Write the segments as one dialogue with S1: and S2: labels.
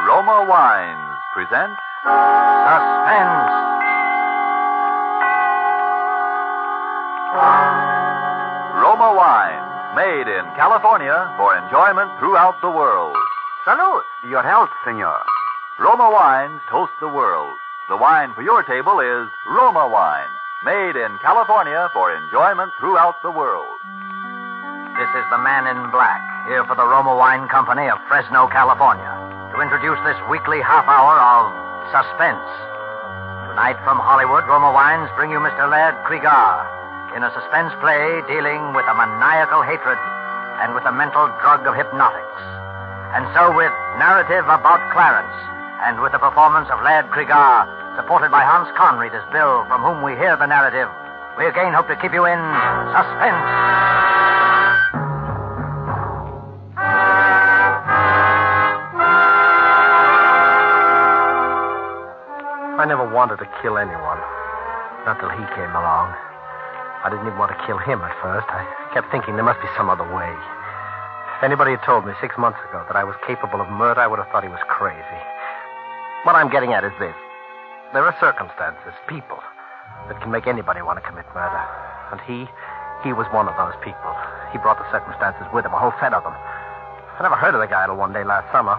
S1: Roma Wines present
S2: Suspense.
S1: Roma Wines, made in California for enjoyment throughout the world.
S2: Salud. Your health, senor.
S1: Roma Wines toast the world. The wine for your table is Roma Wine, made in California for enjoyment throughout the world.
S2: This is the Man in Black, here for the Roma Wine Company of Fresno, California, to introduce this weekly half hour of Suspense. Tonight from Hollywood, Roma Wines bring you Mr. Laird Cregar in a suspense play dealing with a maniacal hatred and with the mental drug of hypnotics. And so with narrative about Clarence, and with the performance of Laird Cregar, supported by Hans Conried as Bill, from whom we hear the narrative, we again hope to keep you in suspense.
S3: I never wanted to kill anyone. Not till he came along. I didn't even want to kill him at first. I kept thinking there must be some other way. If anybody had told me 6 months ago that I was capable of murder, I would have thought he was crazy. What I'm getting at is this. There are circumstances, people, that can make anybody want to commit murder. And he was one of those people. He brought the circumstances with him, a whole set of them. I never heard of the guy till one day last summer.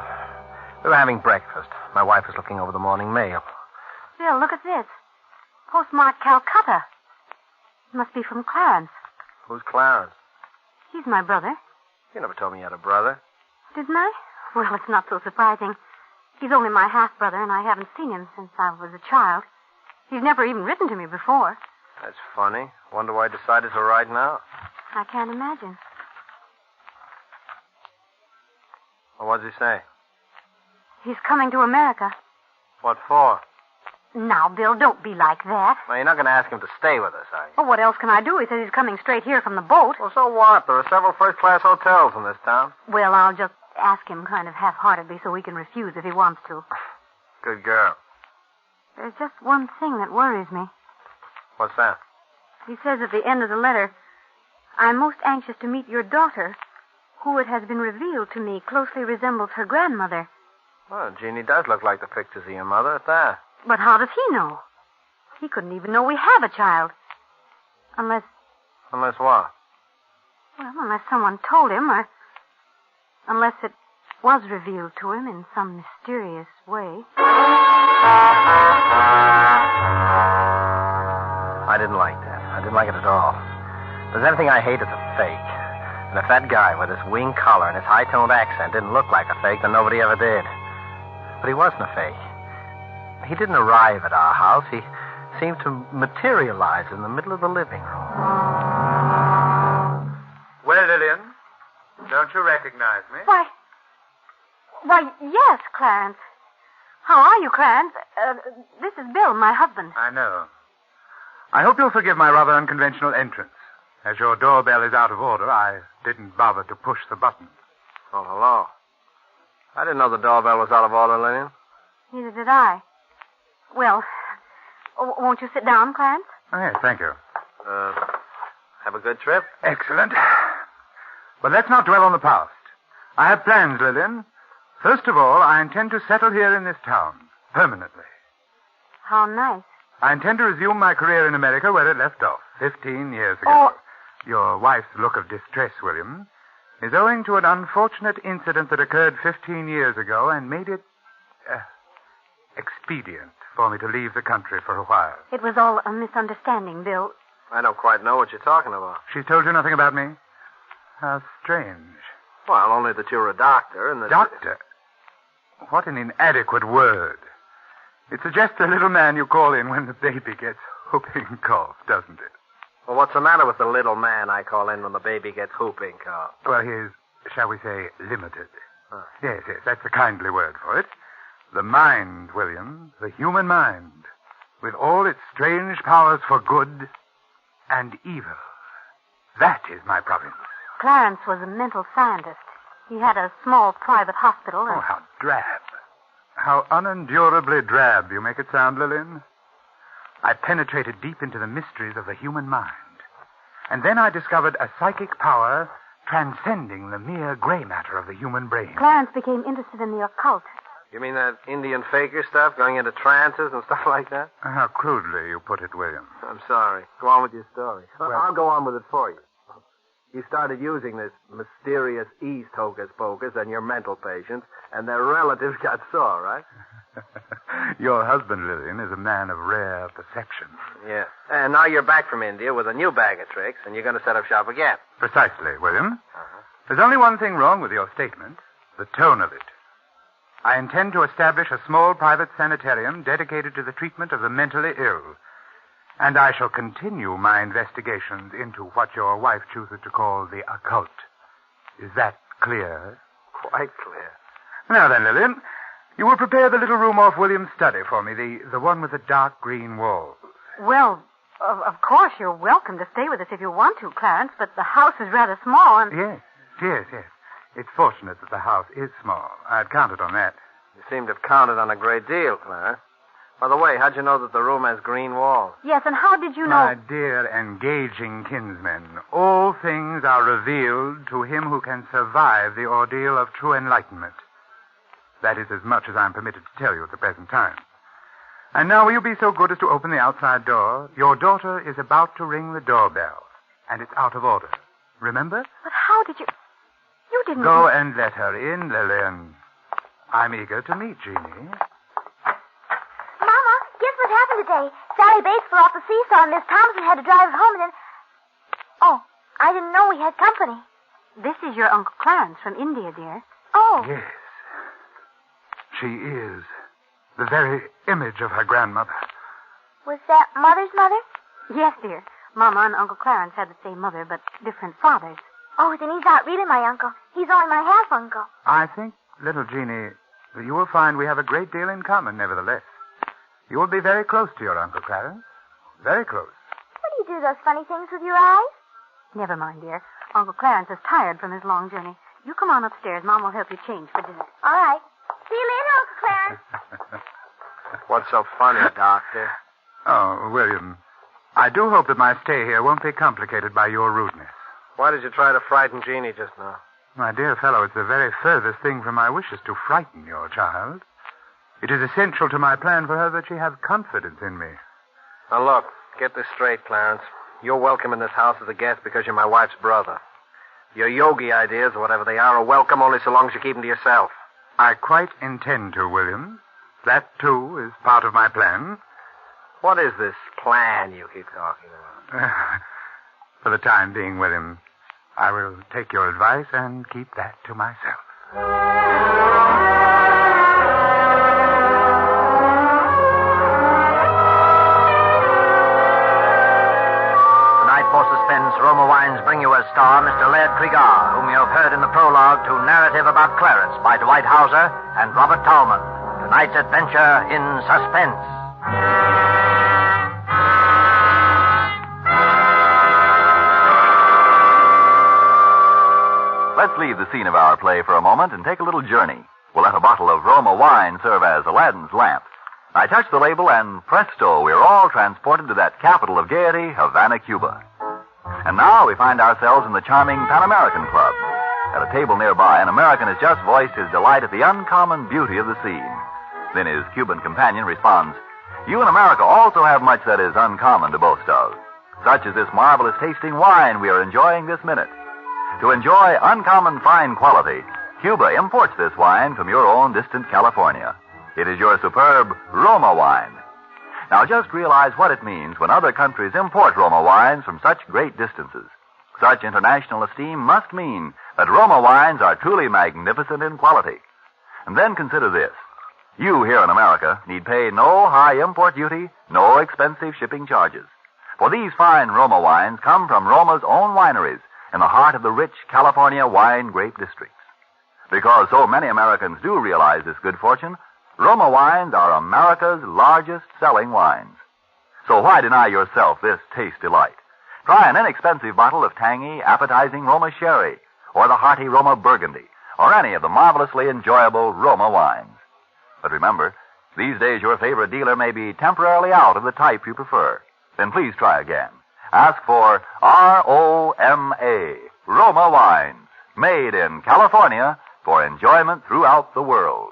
S3: We were having breakfast. My wife was looking over the morning mail.
S4: Bill, look at this. Postmarked Calcutta. It must be from Clarence.
S3: Who's Clarence?
S4: He's my brother.
S3: You never told me you had a brother.
S4: Didn't I? Well, it's not so surprising. He's only my half-brother, and I haven't seen him since I was a child. He's never even written to me before.
S3: That's funny. Wonder why he decided to write now.
S4: I can't imagine.
S3: Well, what does he say?
S4: He's coming to America.
S3: What for?
S4: Now, Bill, don't be like that.
S3: Well, you're not going to ask him to stay with us, are you?
S4: Well, what else can I do? He says he's coming straight here from the boat.
S3: Well, so what? There are several first-class hotels in this town.
S4: Well, I'll just ask him kind of half-heartedly so he can refuse if he wants to.
S3: Good girl.
S4: There's just one thing that worries me.
S3: What's that?
S4: He says at the end of the letter, I'm most anxious to meet your daughter, who it has been revealed to me closely resembles her grandmother.
S3: Well, Jeannie does look like the pictures of your mother at that.
S4: But how does he know? He couldn't even know we have a child. Unless...
S3: Unless what?
S4: Well, unless someone told him, or... Unless it was revealed to him in some mysterious way.
S3: I didn't like that. I didn't like it at all. If there's anything I hate, it's a fake. And if that guy with his wing collar and his high-toned accent didn't look like a fake, then nobody ever did. But he wasn't a fake. He didn't arrive at our house. He seemed to materialize in the middle of the living room.
S5: Well, Lillian, don't you recognize me?
S4: Why, yes, Clarence. How are you, Clarence? This is Bill, my husband.
S5: I know. I hope you'll forgive my rather unconventional entrance. As your doorbell is out of order, I didn't bother to push the button.
S3: Oh, hello. I didn't know the doorbell was out of order, Lillian.
S4: Neither did I. Well, won't you sit down, Clarence?
S5: Oh, yes, thank you.
S3: Have a good trip?
S5: Excellent. But let's not dwell on the past. I have plans, Lillian. First of all, I intend to settle here in this town, permanently.
S4: How nice.
S5: I intend to resume my career in America where it left off, 15 years ago.
S4: Oh.
S5: Your wife's look of distress, William, is owing to an unfortunate incident that occurred 15 years ago and made it expedient for me to leave the country for a while.
S4: It was all a misunderstanding, Bill.
S3: I don't quite know what you're talking about.
S5: She's told you nothing about me? How strange.
S3: Well, only that you're a doctor and that...
S5: Doctor? What an inadequate word. It suggests the little man you call in when the baby gets whooping cough, doesn't it?
S3: Well, what's the matter with the little man I call in when the baby gets whooping cough?
S5: Well, he is, shall we say, limited.
S3: Huh.
S5: Yes, that's a kindly word for it. The mind, William, the human mind, with all its strange powers for good and evil. That is my province.
S4: Clarence was a mental scientist. He had a small private hospital.
S5: Oh, how drab. How unendurably drab you make it sound, Lillian. I penetrated deep into the mysteries of the human mind. And then I discovered a psychic power transcending the mere gray matter of the human brain.
S4: Clarence became interested in the occult.
S3: You mean that Indian faker stuff, going into trances and stuff like that?
S5: How crudely you put it, William.
S3: I'm sorry. Go on with your story.
S5: Well-
S3: I'll go on with it for you. You started using this mysterious East hocus-pocus on your mental patients, and their relatives got sore, right?
S5: Your husband, Lillian, is a man of rare perception.
S3: Yeah. And now you're back from India with a new bag of tricks, and you're going to set up shop again.
S5: Precisely, William. There's only one thing wrong with your statement, the tone of it. I intend to establish a small private sanitarium dedicated to the treatment of the mentally ill. And I shall continue my investigations into what your wife chooses to call the occult. Is that clear?
S3: Quite clear.
S5: Now then, Lillian, you will prepare the little room off William's study for me, the one with the dark green walls.
S4: Well, of course, you're welcome to stay with us if you want to, Clarence, but the house is rather small and...
S5: Yes. It's fortunate that the house is small. I'd counted on that.
S3: You seem to have counted on a great deal, Clarence. By the way, how'd you know that the room has green walls?
S4: Yes, and how did you know...
S5: My dear engaging kinsmen, all things are revealed to him who can survive the ordeal of true enlightenment. That is as much as I'm permitted to tell you at the present time. And now will you be so good as to open the outside door? Your daughter is about to ring the doorbell, and it's out of order. Remember?
S4: But how did you... You didn't...
S5: Go and let her in, Lillian. I'm eager to meet Jeannie.
S6: Mama, guess what happened today? Sally Bates fell off the seesaw and Miss Thompson had to drive her home and then... Oh, I didn't know we had company.
S4: This is your Uncle Clarence from India, dear.
S6: Oh.
S5: Yes. She is the very image of her grandmother.
S6: Was that Mother's mother?
S4: Yes, dear. Mama and Uncle Clarence had the same mother, but different fathers.
S6: Oh, then he's not really my uncle. He's only my half-uncle.
S5: I think, little Jeannie, that you will find we have a great deal in common, nevertheless. You will be very close to your Uncle Clarence. Very close.
S6: What do you do those funny things with your eyes?
S4: Never mind, dear. Uncle Clarence is tired from his long journey. You come on upstairs. Mom will help you change for dinner.
S6: All right. See you later, Uncle Clarence.
S3: What's so funny, Doctor?
S5: Oh, William, I do hope that my stay here won't be complicated by your rudeness.
S3: Why did you try to frighten Jeannie just now?
S5: My dear fellow, it's the very furthest thing from my wishes to frighten your child. It is essential to my plan for her that she have confidence in me.
S3: Now, look, get this straight, Clarence. You're welcome in this house as a guest because you're my wife's brother. Your yogi ideas, or whatever they are welcome only so long as you keep them to yourself.
S5: I quite intend to, William. That, too, is part of my plan.
S3: What is this plan you keep talking about?
S5: For the time being, William, I will take your advice and keep that to myself.
S2: Tonight, for suspense, Roma Wines bring you as star Mr. Laird Cregar, whom you have heard in the prologue to Narrative About Clarence by Dwight Hauser and Robert Tallman. Tonight's adventure in suspense.
S1: Let's leave the scene of our play for a moment and take a little journey. We'll let a bottle of Roma wine serve as Aladdin's lamp. I touch the label and presto, we're all transported to that capital of gaiety, Havana, Cuba. And now we find ourselves in the charming Pan American Club. At a table nearby, an American has just voiced his delight at the uncommon beauty of the scene. Then his Cuban companion responds, "You in America also have much that is uncommon to boast of. Such as this marvelous tasting wine we are enjoying this minute. To enjoy uncommon fine quality, Cuba imports this wine from your own distant California. It is your superb Roma wine. Now just realize what it means when other countries import Roma wines from such great distances. Such international esteem must mean that Roma wines are truly magnificent in quality. And then consider this. You here in America need pay no high import duty, no expensive shipping charges. For these fine Roma wines come from Roma's own wineries in the heart of the rich California wine grape districts. Because so many Americans do realize this good fortune, Roma wines are America's largest selling wines. So why deny yourself this taste delight? Try an inexpensive bottle of tangy, appetizing Roma sherry, or the hearty Roma burgundy, or any of the marvelously enjoyable Roma wines. But remember, these days your favorite dealer may be temporarily out of the type you prefer. Then please try again. Ask for R-O-M-A, Roma wines, made in California for enjoyment throughout the world.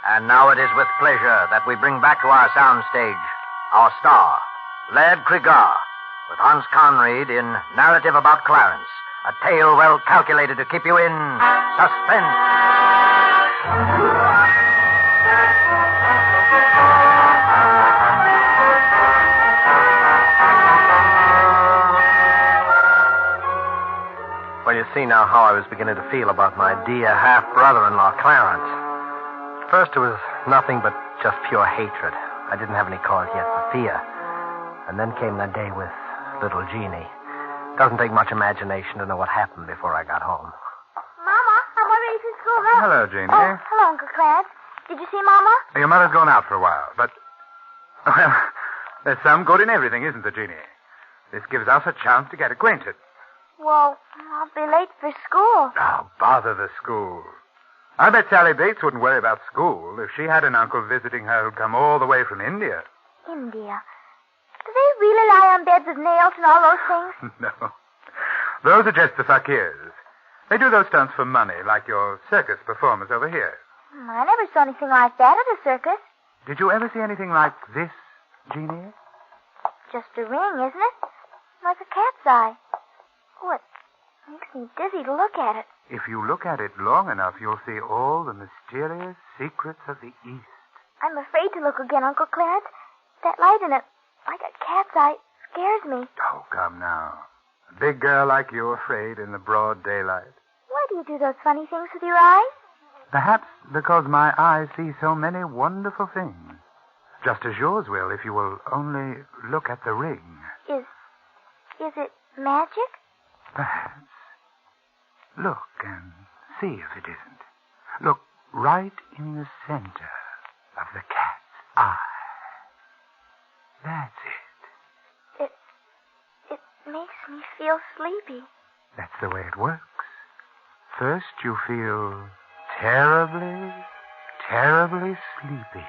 S2: And now it is with pleasure that we bring back to our soundstage our star, Laird Cregar, with Hans Conried in Narrative About Clarence, a tale well calculated to keep you in suspense.
S3: Well, you see now how I was beginning to feel about my dear half-brother-in-law, Clarence. First, it was nothing but just pure hatred. I didn't have any cause yet for fear. And then came that day with little Jeannie. Doesn't take much imagination to know what happened before I got home.
S6: Mama, I'm already to school. Huh?
S5: Hello, Jeannie.
S6: Oh, hello, Uncle Clarence. Did you see Mama?
S5: Your mother's gone out for a while, but... Well, there's some good in everything, isn't there, Jeannie? This gives us a chance to get acquainted.
S6: Well, I'll be late for school.
S5: Oh, bother the school. I bet Sally Bates wouldn't worry about school if she had an uncle visiting her who'd come all the way from India.
S6: India. Do they really lie on beds of nails and all those things?
S5: No. Those are just the fakirs. They do those stunts for money, like your circus performers over here.
S6: I never saw anything like that at a circus.
S5: Did you ever see anything like this, Jeannie?
S6: Just a ring, isn't it? Like a cat's eye. Oh, it makes me dizzy to look at it.
S5: If you look at it long enough, you'll see all the mysterious secrets of the East.
S6: I'm afraid to look again, Uncle Clarence. That light in it, like a cat's eye, scares me.
S5: Oh, come now. A big girl like you afraid in the broad daylight.
S6: Why do you do those funny things with your eyes?
S5: Perhaps because my eyes see so many wonderful things. Just as yours will if you will only look at the ring.
S6: Is it magic?
S5: Perhaps. Look and see if it isn't. Look right in the center of the cat's eye. That's it.
S6: It makes me feel sleepy.
S5: That's the way it works. First you feel terribly, terribly sleepy.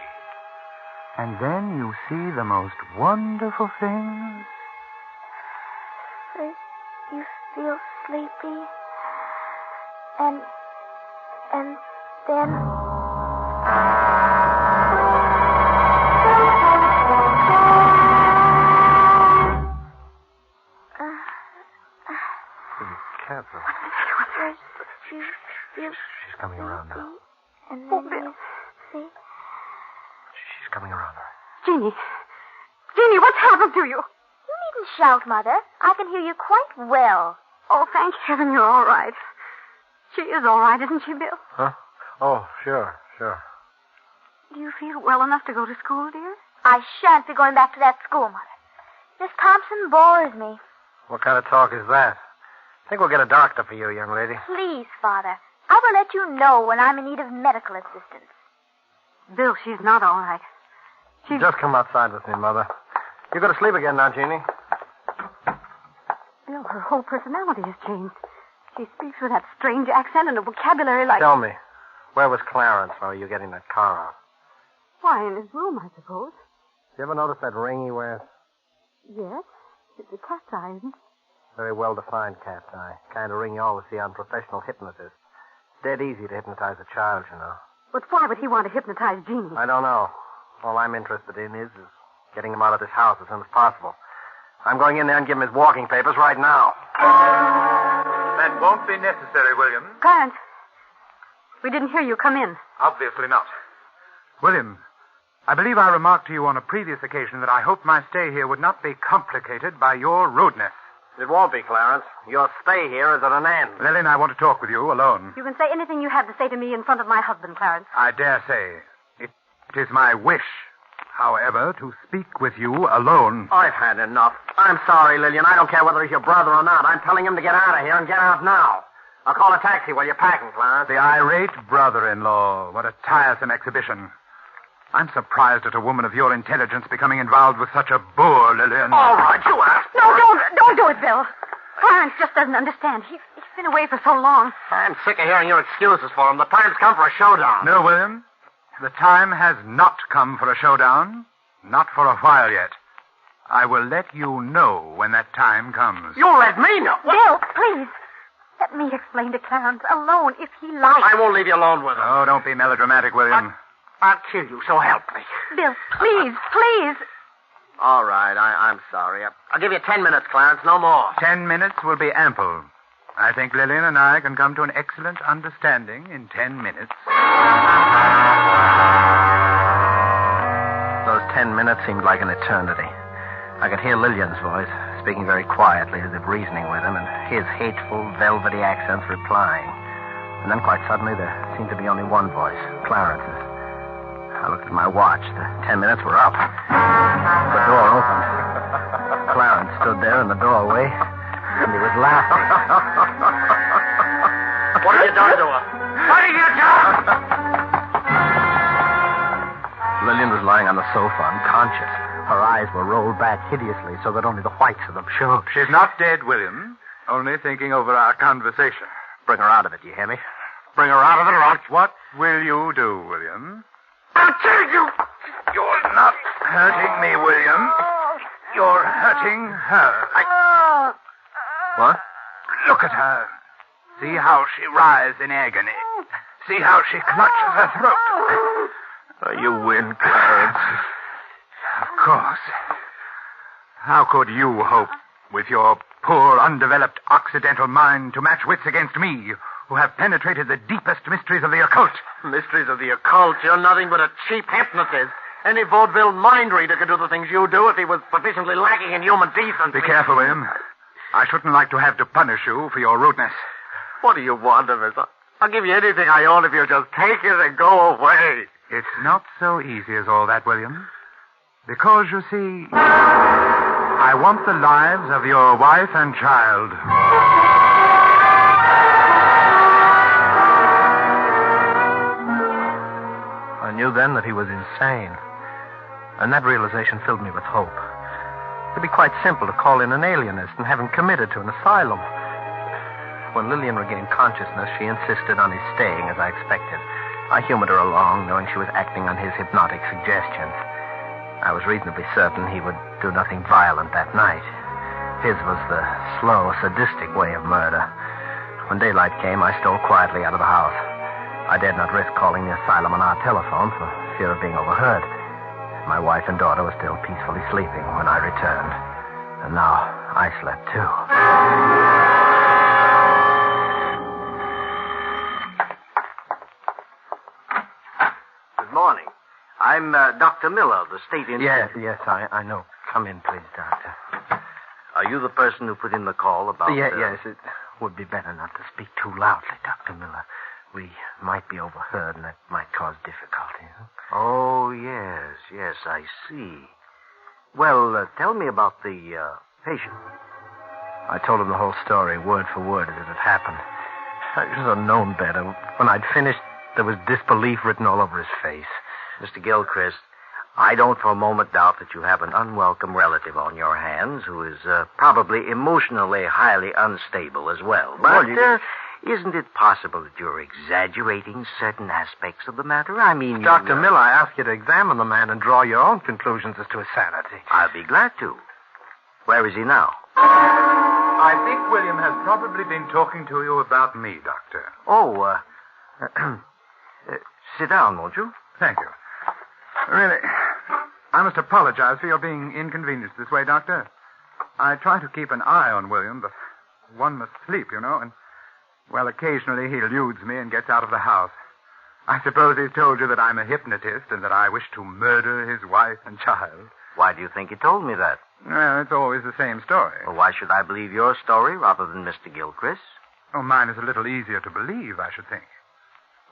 S5: And then you see the most wonderful things.
S6: First you feel sleepy. And then...
S3: Careful.
S6: First you feel
S3: She's coming around now.
S6: and then you see...
S3: She's coming around her.
S4: Jeannie. Jeannie, what's happened to you?
S6: You needn't shout, Mother. I can hear you quite well.
S4: Oh, thank heaven you're all right. She is all right, isn't she, Bill?
S3: Huh? Oh, sure.
S4: Do you feel well enough to go to school, dear?
S6: I shan't be going back to that school, Mother. Miss Thompson bores me.
S3: What kind of talk is that? I think we'll get a doctor for you, young lady.
S6: Please, Father. I will let you know when I'm in need of medical assistance.
S4: Bill, she's not all right.
S3: Just come outside with me, Mother. You go to sleep again now, Jeannie.
S4: Bill, her whole personality has changed. She speaks with that strange accent and a vocabulary like...
S3: Tell me, where was Clarence while you were getting that car out?
S4: Why, in his room, I suppose.
S3: You ever notice that ring he wears?
S4: Yes. It's a cat's eye, isn't it?
S3: Very well-defined cat's eye. Kind of ring you always see on professional hypnotists. Dead easy to hypnotize a child, you know.
S4: But why would he want to hypnotize Jeannie?
S3: I don't know. All I'm interested in is getting him out of this house as soon as possible. I'm going in there and give him his walking papers right now.
S5: That won't be necessary, William.
S4: Clarence, we didn't hear you come in.
S5: Obviously not. William, I believe I remarked to you on a previous occasion that I hoped my stay here would not be complicated by your rudeness.
S3: It won't be, Clarence. Your stay here is at an end.
S5: Lillian, I want to talk with you alone.
S4: You can say anything you have to say to me in front of my husband, Clarence.
S5: I dare say. It is my wish, however, to speak with you alone.
S3: I've had enough. I'm sorry, Lillian. I don't care whether he's your brother or not. I'm telling him to get out of here and get out now. I'll call a taxi while you're packing, Clarence.
S5: The irate brother-in-law. What a tiresome exhibition. I'm surprised at a woman of your intelligence becoming involved with such a boor, Lillian.
S3: All right, you asked.
S4: No, don't do it, Bill. Clarence just doesn't understand. He's been away for so long.
S3: I'm sick of hearing your excuses for him. The time's come for a showdown.
S5: No, William. The time has not come for a showdown. Not for a while yet. I will let you know when that time comes.
S3: You'll let me know.
S4: Bill, please. Let me explain to Clarence alone if he likes.
S3: I won't leave you alone with him.
S5: Oh, don't be melodramatic, William.
S3: I'll kill you, so help me.
S4: Bill, please, please.
S3: All right, I'm sorry. I'll give you 10 minutes, Clarence, no more.
S5: 10 minutes will be ample. I think Lillian and I can come to an excellent understanding in 10 minutes.
S3: Those 10 minutes seemed like an eternity. I could hear Lillian's voice, speaking very quietly as if reasoning with him, and his hateful, velvety accents replying. And then quite suddenly there seemed to be only one voice, Clarence's. I looked at my watch. The 10 minutes were up. The door opened. Clarence stood there in the doorway, and he was laughing. What have you done to her? What have you done? Lillian was lying on the sofa, unconscious. Her eyes were rolled back hideously so that only the whites of them showed.
S5: She's not dead, William. Only thinking over our conversation.
S3: Bring her out of it, you hear me? Bring her out of it, or I'll...
S5: What will you do, William?
S3: I'll kill you!
S5: You're not hurting me, William. You're hurting her.
S3: What?
S5: Look at her. See how she writhes in agony. See how she clutches her throat.
S3: You win, Clarence.
S5: Of course. How could you hope, with your poor, undeveloped Occidental mind, to match wits against me, who have penetrated the deepest mysteries of the occult?
S3: Mysteries of the occult? You're nothing but a cheap hypnotist. Any vaudeville mind reader could do the things you do if he was sufficiently lacking in human decency.
S5: Be careful, William. I shouldn't like to have to punish you for your rudeness.
S3: What do you want of us? I'll give you anything I own if you'll just take it and go away.
S5: It's not so easy as all that, William. Because, you see, I want the lives of your wife and child.
S3: I knew then that he was insane. And that realization filled me with hope. It'd be quite simple to call in an alienist and have him committed to an asylum. When Lillian regained consciousness, she insisted on his staying, as I expected. I humored her along, knowing she was acting on his hypnotic suggestions. I was reasonably certain he would do nothing violent that night. His was the slow, sadistic way of murder. When daylight came, I stole quietly out of the house. I dared not risk calling the asylum on our telephone for fear of being overheard. My wife and daughter were still peacefully sleeping when I returned. And now I slept too.
S2: Good morning. I'm Dr. Miller, the state institute.
S3: Yes, I know. Come in, please, Doctor.
S2: Are you the person who put in the call about...
S3: Yes, it would be better not to speak too loudly, Dr. Miller. We might be overheard, and that might cause difficulty.
S2: Oh, yes, I see. Well, tell me about the patient.
S3: I told him the whole story, word for word, as it had happened. I should have known better. When I'd finished, there was disbelief written all over his face.
S2: Mr. Gilchrist, I don't for a moment doubt that you have an unwelcome relative on your hands who is probably emotionally highly unstable as well. But isn't it possible that you're exaggerating certain aspects of the matter? I mean...
S3: Dr. Miller, I ask you to examine the man and draw your own conclusions as to his sanity.
S2: I'll be glad to. Where is he now?
S5: I think William has probably been talking to you about me, Doctor.
S2: Oh, sit down, won't you?
S5: Thank you. Really, I must apologize for your being inconvenienced this way, Doctor. I try to keep an eye on William, but one must sleep, you know, and, well, occasionally he eludes me and gets out of the house. I suppose he's told you that I'm a hypnotist and that I wish to murder his wife and child.
S2: Why do you think he told me that?
S5: Well, it's always the same story.
S2: Well, why should I believe your story rather than Mr. Gilchrist?
S5: Oh, mine is a little easier to believe, I should think.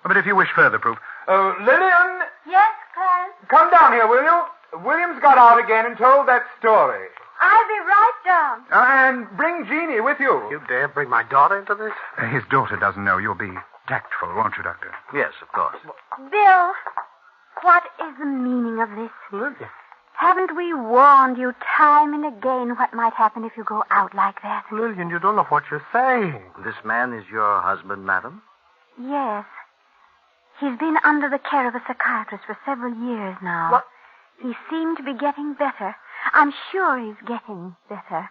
S5: But if you wish further proof... Lillian!
S6: Yes, Clarence?
S5: Come down here, will you? William's got out again and told that story.
S6: I'll be right down.
S5: And bring Jeannie with you.
S3: You dare bring my daughter into this?
S5: His daughter doesn't know. You'll be tactful, won't you, Doctor?
S2: Yes, of course.
S4: Bill, what is the meaning of this?
S3: Lillian.
S4: Haven't we warned you time and again what might happen if you go out like that?
S3: Lillian, you don't know what you're saying.
S2: This man is your husband, madam?
S4: Yes. He's been under the care of a psychiatrist for several years now.
S3: What?
S4: He seemed to be getting better. I'm sure he's getting better.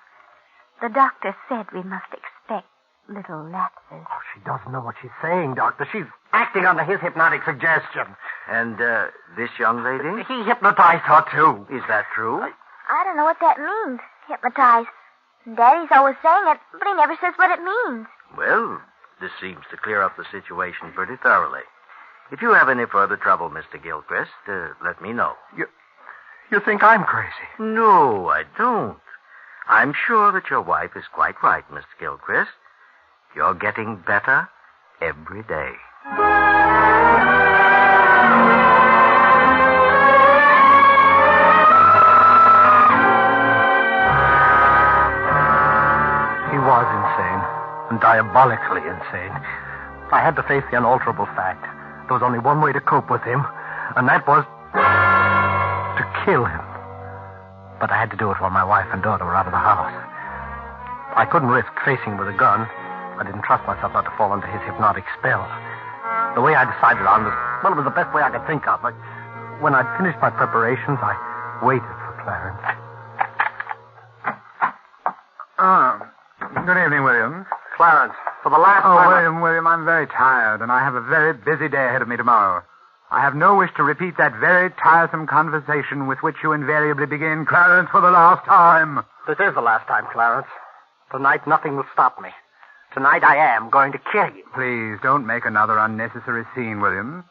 S4: The doctor said we must expect little lapses.
S3: Oh, she doesn't know what she's saying, Doctor. She's acting under his hypnotic suggestion.
S2: And this young lady?
S3: He hypnotized her, too.
S2: Is that true?
S6: I don't know what that means, hypnotized. Daddy's always saying it, but he never says what it means.
S2: Well, this seems to clear up the situation pretty thoroughly. If you have any further trouble, Mr. Gilchrist, let me know.
S3: You think I'm crazy?
S2: No, I don't. I'm sure that your wife is quite right, Mr. Gilchrist. You're getting better every day.
S3: He was insane, and diabolically insane. I had to face the unalterable fact. There was only one way to cope with him, and that was to kill him. But I had to do it while my wife and daughter were out of the house. I couldn't risk facing him with a gun. I didn't trust myself not to fall under his hypnotic spell. The way I decided on was, well, it was the best way I could think of. When I'd finished my preparations, I waited for Clarence.
S5: Good evening, William.
S3: Clarence, for the last time...
S5: William, I'm very tired, and I have a very busy day ahead of me tomorrow. I have no wish to repeat that very tiresome conversation with which you invariably begin, Clarence, for the last time.
S3: This is the last time, Clarence. Tonight, nothing will stop me. Tonight, I am going to kill you.
S5: Please, don't make another unnecessary scene, William.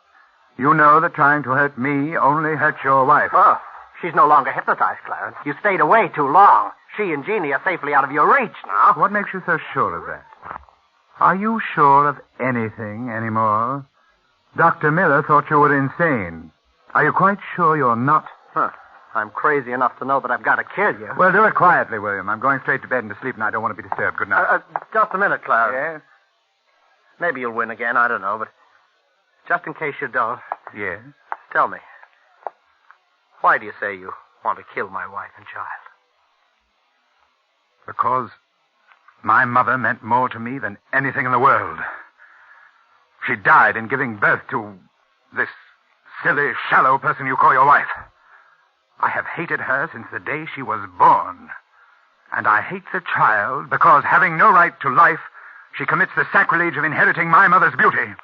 S5: You know that trying to hurt me only hurts your wife.
S3: Oh, she's no longer hypnotized, Clarence. You stayed away too long. She and Jeannie are safely out of your reach now.
S5: What makes you so sure of that? Are you sure of anything anymore? Dr. Miller thought you were insane. Are you quite sure you're not?
S3: Huh. I'm crazy enough to know that I've got to kill you.
S5: Well, do it quietly, William. I'm going straight to bed and to sleep, and I don't want to be disturbed. Good night.
S3: Just a minute, Clarence.
S5: Yes?
S3: Maybe you'll win again. I don't know, but just in case you don't,
S5: Yes?
S3: tell me, why do you say you want to kill my wife and child?
S5: Because my mother meant more to me than anything in the world. She died in giving birth to this silly, shallow person you call your wife. I have hated her since the day she was born. And I hate the child because, having no right to life, she commits the sacrilege of inheriting my mother's beauty.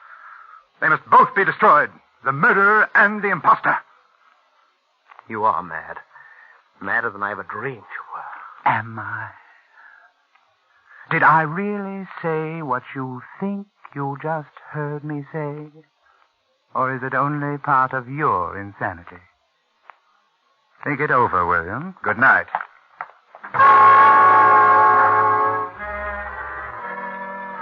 S5: They must both be destroyed, the murderer and the imposter.
S3: You are mad. Madder than I ever dreamed you were.
S5: Am I? Did I really say what you think you just heard me say? Or is it only part of your insanity? Think it over, William. Good night.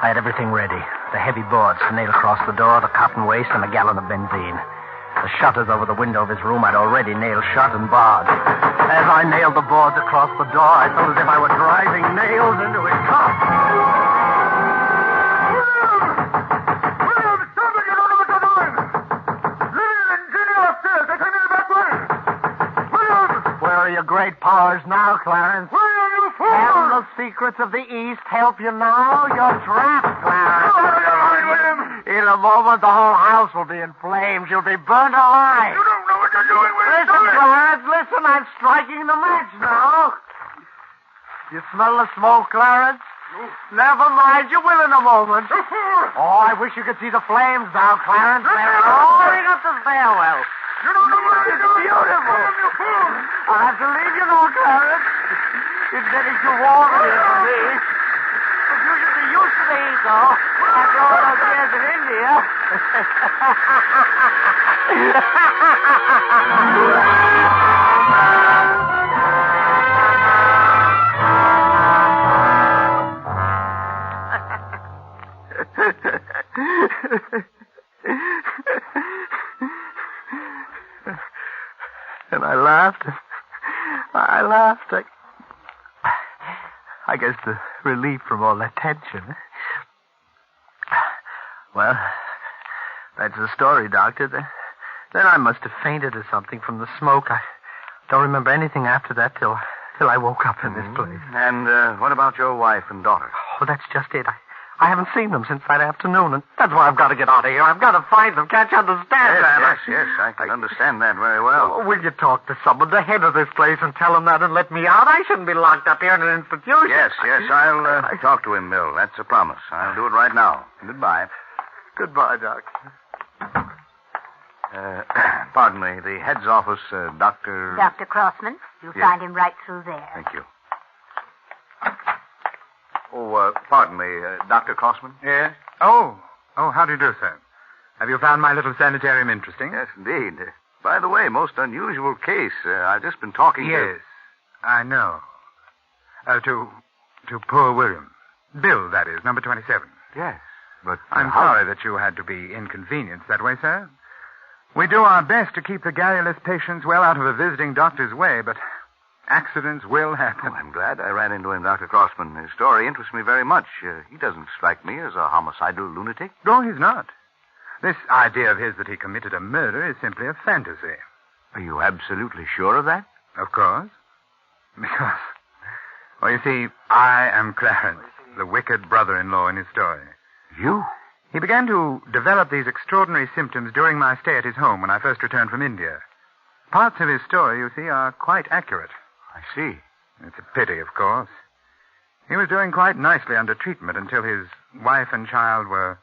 S3: I had everything ready. The heavy boards to nail across the door, the cotton waste, and a gallon of benzine. The shutters over the window of his room I'd already nailed shut and barred. As I nailed the boards across the door, I felt as if I were driving nails into his top.
S5: William, stop it! You don't know what you're doing! Lily and Ginny are upstairs. They came in the back way. William!
S3: Where are your great powers now, Clarence?
S5: William, you fool!
S3: Can the secrets of the East help you now? You're trapped, Clarence.
S5: Out of your mind, William!
S3: In a moment, the whole house will be in flames. You'll be burnt alive.
S5: You don't know what you're doing, William!
S3: Listen, Clarence, listen. I'm striking the match now. You smell the smoke, Clarence? Never mind. You will in a moment.
S5: You fool!
S3: Oh, I wish you could see the flames now, Clarence. They're roaring up the stairwell.
S5: You don't know what you're doing!
S3: Beautiful.
S5: William, you fool!
S3: I'll have to leave you now, Clarence. It's getting too warm here for me. But you should be used to the heat, though. After all those years in India. And I laughed. I guess the relief from all that tension. Well, that's the story, Doctor. Then I must have fainted or something from the smoke. I don't remember anything after that till I woke up in this place.
S2: And what about your wife and daughter?
S3: Oh, that's just it. I haven't seen them since that afternoon, and that's why I've got to get out of here. I've got to find them. Can't you understand that?
S2: Yes, I can understand that very well.
S3: Oh, will you talk to someone, the head of this place, and tell him that and let me out? I shouldn't be locked up here in an institution.
S2: Yes, I'll talk to him, Bill. That's a promise. I'll do it right now. Goodbye.
S3: Goodbye, Doctor.
S7: Pardon me. The head's office, Dr.
S4: Dr. Crossman. You'll
S7: Yes.
S4: find him right through there.
S7: Thank you. Oh, pardon me. Dr. Crossman?
S5: Yes? Oh, how do you do, sir? Have you found my little sanitarium interesting?
S7: Yes, indeed. By the way, most unusual case. I've just been talking to...
S5: Yes, I know. To poor William. Bill, that is, number 27.
S7: Yes, but...
S5: I'm sorry that you had to be inconvenienced that way, sir. We do our best to keep the garrulous patients well out of a visiting doctor's way, but accidents will happen.
S7: Oh, I'm glad I ran into him, Dr. Crossman. His story interests me very much. He doesn't strike me as a homicidal lunatic.
S5: No, he's not. This idea of his that he committed a murder is simply a fantasy.
S7: Are you absolutely sure of that?
S5: Of course. Because, well, you see, I am Clarence, the wicked brother-in-law in his story.
S7: You?
S5: He began to develop these extraordinary symptoms during my stay at his home when I first returned from India. Parts of his story, you see, are quite accurate.
S7: I see.
S5: It's a pity, of course. He was doing quite nicely under treatment until his wife and child were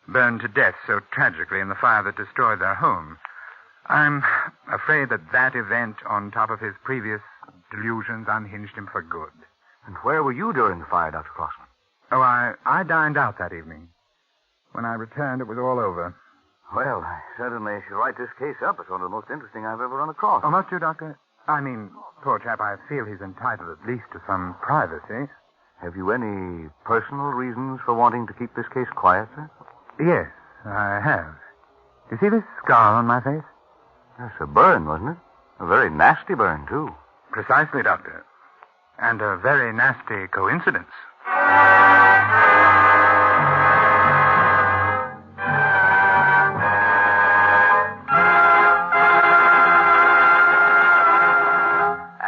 S5: burned to death so tragically in the fire that destroyed their home. I'm afraid that event, on top of his previous delusions, unhinged him for good.
S7: And where were you during the fire, Dr. Crossman?
S5: Oh, I dined out that evening. When I returned, it was all over.
S7: Well, I certainly should write this case up. It's one of the most interesting I've ever run across.
S5: Oh, must you, Doctor? I mean, poor chap, I feel he's entitled at least to some privacy.
S7: Have you any personal reasons for wanting to keep this case quiet, sir?
S5: Yes, I have. You see this scar on my face?
S7: That's a burn, wasn't it? A very nasty burn, too.
S5: Precisely, Doctor. And a very nasty coincidence.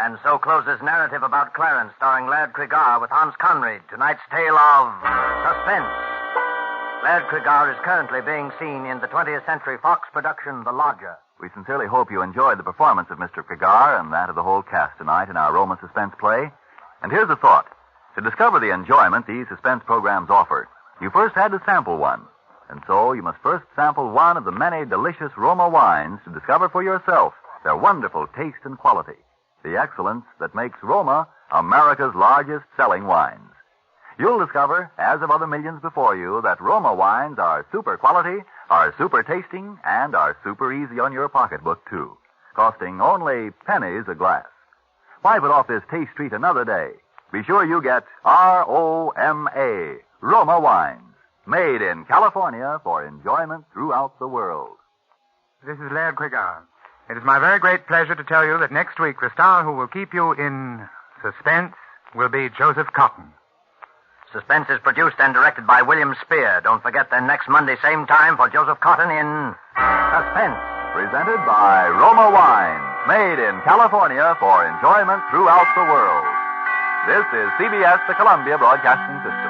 S2: And so closes narrative about Clarence, starring Laird Cregar with Hans Conried, tonight's tale of suspense. Laird Cregar is currently being seen in the 20th Century Fox production, The Lodger.
S1: We sincerely hope you enjoyed the performance of Mr. Cregar and that of the whole cast tonight in our Roma suspense play. And here's a thought. To discover the enjoyment these suspense programs offer, you first had to sample one. And so you must first sample one of the many delicious Roma wines to discover for yourself their wonderful taste and quality, the excellence that makes Roma America's largest selling wines. You'll discover, as of other millions before you, that Roma wines are super quality, are super tasting, and are super easy on your pocketbook, too, costing only pennies a glass. Why put off this taste treat another day? Be sure you get R-O-M-A, Roma wines, made in California for enjoyment throughout the world.
S5: This is Laird Cregar. It is my very great pleasure to tell you that next week the star who will keep you in suspense will be Joseph Cotton.
S2: Suspense is produced and directed by William Spear. Don't forget then next Monday, same time, for Joseph Cotton in Suspense.
S1: Presented by Roma Wines, made in California for enjoyment throughout the world. This is CBS, the Columbia Broadcasting System.